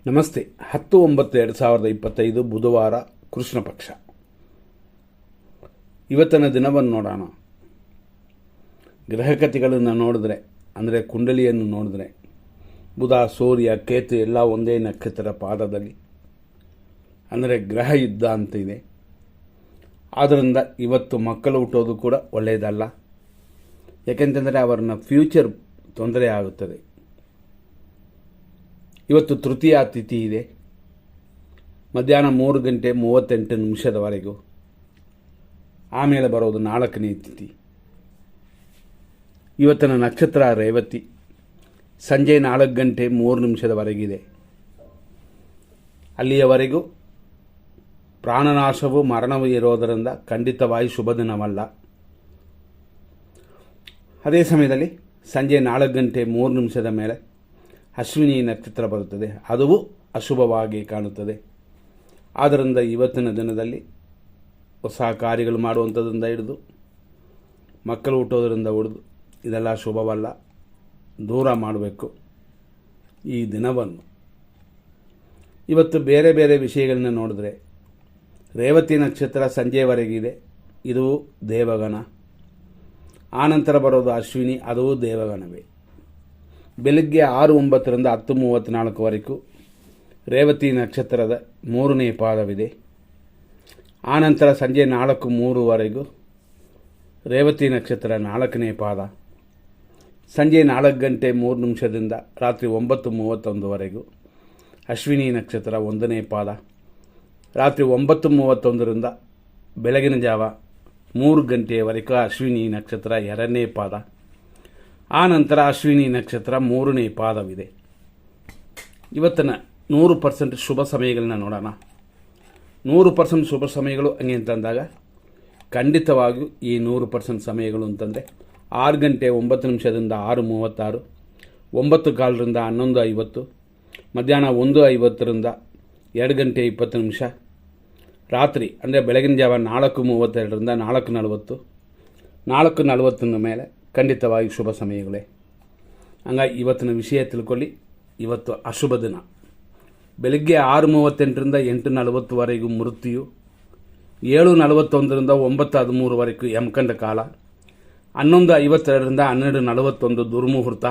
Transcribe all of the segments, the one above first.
ನಮಸ್ತೆ. 10/9/2025 ಬುಧವಾರ, ಕೃಷ್ಣ ಪಕ್ಷ. ಇವತ್ತಿನ ದಿನವನ್ನು ನೋಡೋಣ. ಗ್ರಹಕತಿಗಳನ್ನು ನೋಡಿದ್ರೆ, ಅಂದರೆ ಕುಂಡಲಿಯನ್ನು ನೋಡಿದ್ರೆ, ಬುಧ, ಸೂರ್ಯ, ಕೇತು ಎಲ್ಲ ಒಂದೇ ನಕ್ಷತ್ರ ಪಾದದಲ್ಲಿ, ಅಂದರೆ ಗ್ರಹ ಯುದ್ಧ ಅಂತ ಇದೆ. ಆದ್ದರಿಂದ ಇವತ್ತು ಮಕ್ಕಳು ಹುಟ್ಟೋದು ಕೂಡ ಒಳ್ಳೆಯದಲ್ಲ. ಯಾಕೆಂತಂದರೆ ಅವರನ್ನ ಫ್ಯೂಚರ್ ತೊಂದರೆ ಆಗುತ್ತದೆ. ಇವತ್ತು ತೃತೀಯ ತಿಥಿ ಇದೆ. ಮಧ್ಯಾಹ್ನ 3:38 ಆಮೇಲೆ ಬರೋದು 4ನೇ ತಿಥಿ. ಇವತ್ತಿನ ನಕ್ಷತ್ರ ರೇವತಿ. ಸಂಜೆ 4:03 ಅಲ್ಲಿಯವರೆಗೂ ಪ್ರಾಣನಾಶವೂ ಮರಣವೂ ಇರೋದರಿಂದ ಖಂಡಿತವಾಗಿ ಶುಭ ದಿನವಲ್ಲ. ಅದೇ ಸಮಯದಲ್ಲಿ ಸಂಜೆ 4:03 ಮೇಲೆ ಅಶ್ವಿನಿ ನಕ್ಷತ್ರ ಬರುತ್ತದೆ. ಅದು ಅಶುಭವಾಗಿ ಕಾಣುತ್ತದೆ. ಆದ್ದರಿಂದ ಇವತ್ತಿನ ದಿನದಲ್ಲಿ ಹೊಸ ಕಾರ್ಯಗಳು ಮಾಡುವಂಥದ್ರಿಂದ ಹಿಡಿದು ಮಕ್ಕಳು ಹುಟ್ಟೋದರಿಂದ ಹಿಡಿದು ಇದೆಲ್ಲ ಶುಭವಲ್ಲ, ದೂರ ಮಾಡಬೇಕು ಈ ದಿನವನ್ನು. ಇವತ್ತು ಬೇರೆ ಬೇರೆ ವಿಷಯಗಳನ್ನ ನೋಡಿದ್ರೆ, ರೇವತಿ ನಕ್ಷತ್ರ ಸಂಜೆವರೆಗಿದೆ, ಇದು ದೇವಗಣ. ಆನಂತರ ಬರೋದು ಅಶ್ವಿನಿ, ಅದು ದೇವಗಣವೇ. ಬೆಳಗ್ಗೆ 6:09 10:34 ರೇವತಿ ನಕ್ಷತ್ರದ 3ನೇ ಪಾದವಿದೆ. ಆನಂತರ ಸಂಜೆ 4:03 ರೇವತಿ ನಕ್ಷತ್ರ 4ನೇ ಪಾದ. ಸಂಜೆ 4:03 ರಾತ್ರಿ 9:31 ಅಶ್ವಿನಿ ನಕ್ಷತ್ರ 1ನೇ ಪಾದ. ರಾತ್ರಿ 9:31 ಬೆಳಗಿನ ಜಾವ 3 ಗಂಟೆಯವರೆಗೂ ಅಶ್ವಿನಿ ನಕ್ಷತ್ರ 2ನೇ ಪಾದ. ಆ ನಂತರ ಅಶ್ವಿನಿ ನಕ್ಷತ್ರ 3ನೇ ಪಾದವಿದೆ. ಇವತ್ತಿನ 100% ಶುಭ ಸಮಯಗಳನ್ನ ನೋಡೋಣ. 100% ಶುಭ ಸಮಯಗಳು ಹಂಗೆ ಅಂತಂದಾಗ ಖಂಡಿತವಾಗಿಯೂ ಈ 100% ಸಮಯಗಳು ಅಂತಂದರೆ 6:09 6:36, 9:15 11:50, ಮಧ್ಯಾಹ್ನ 1:50 2:20 ರಾತ್ರಿ ಅಂದರೆ ಬೆಳಗಿನ ಜಾವ 4:32 4:40, 4:40 ಮೇಲೆ ಖಂಡಿತವಾಗಿ ಶುಭ ಸಮಯಗಳೇ. ಹಂಗಾಗಿ ಇವತ್ತಿನ ವಿಷಯ ತಿಳ್ಕೊಳ್ಳಿ. ಇವತ್ತು ಅಶುಭ ದಿನ. ಬೆಳಗ್ಗೆ 6:38 8:40 ಮೃತ್ಯು, 7:41 9:13 ಯಮಕಂಡ ಕಾಲ, 11:52 12:41 ದುರ್ಮುಹೂರ್ತ,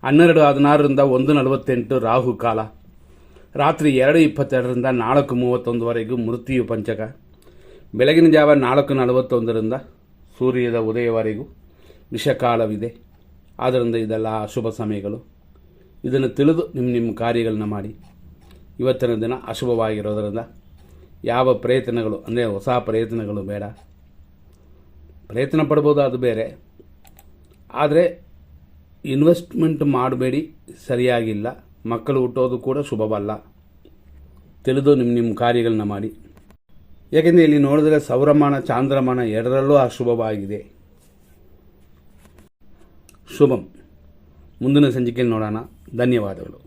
12:16 1:48 ರಾಹು ಕಾಲ, ರಾತ್ರಿ 2:22 4:31 ಮೃತ್ಯು ಪಂಚಕ, ಬೆಳಗಿನ ಜಾವ 4:41 ಸೂರ್ಯದ ಉದಯವರೆಗೂ ವಿಷಕಾಲವಿದೆ. ಆದ್ದರಿಂದ ಇದೆಲ್ಲ ಅಶುಭ ಸಮಯಗಳು. ಇದನ್ನು ತಿಳಿದು ನಿಮ್ಮ ಕಾರ್ಯಗಳನ್ನ ಮಾಡಿ. ಇವತ್ತಿನ ದಿನ ಅಶುಭವಾಗಿರೋದರಿಂದ ಯಾವ ಪ್ರಯತ್ನಗಳು, ಅಂದರೆ ಹೊಸ ಪ್ರಯತ್ನಗಳು ಬೇಡ. ಪ್ರಯತ್ನ ಪಡ್ಬೋದು, ಅದು ಬೇರೆ. ಆದರೆ ಇನ್ವೆಸ್ಟ್ಮೆಂಟ್ ಮಾಡಬೇಡಿ, ಸರಿಯಾಗಿಲ್ಲ. ಮಕ್ಕಳು ಹುಟ್ಟೋದು ಕೂಡ ಶುಭವಲ್ಲ. ತಿಳಿದು ನಿಮ್ಮ ಕಾರ್ಯಗಳನ್ನ ಮಾಡಿ. ಯಾಕೆಂದರೆ ಇಲ್ಲಿ ನೋಡಿದ್ರೆ ಸೌರಮಾನ ಚಾಂದ್ರಮಾನ ಎರಡರಲ್ಲೂ ಅಶುಭವಾಗಿದೆ. ಶುಭಂ. ಮುಂದಿನ ಸಂಚಿಕೆಯಲ್ಲಿ ನೋಡೋಣ. ಧನ್ಯವಾದಗಳು.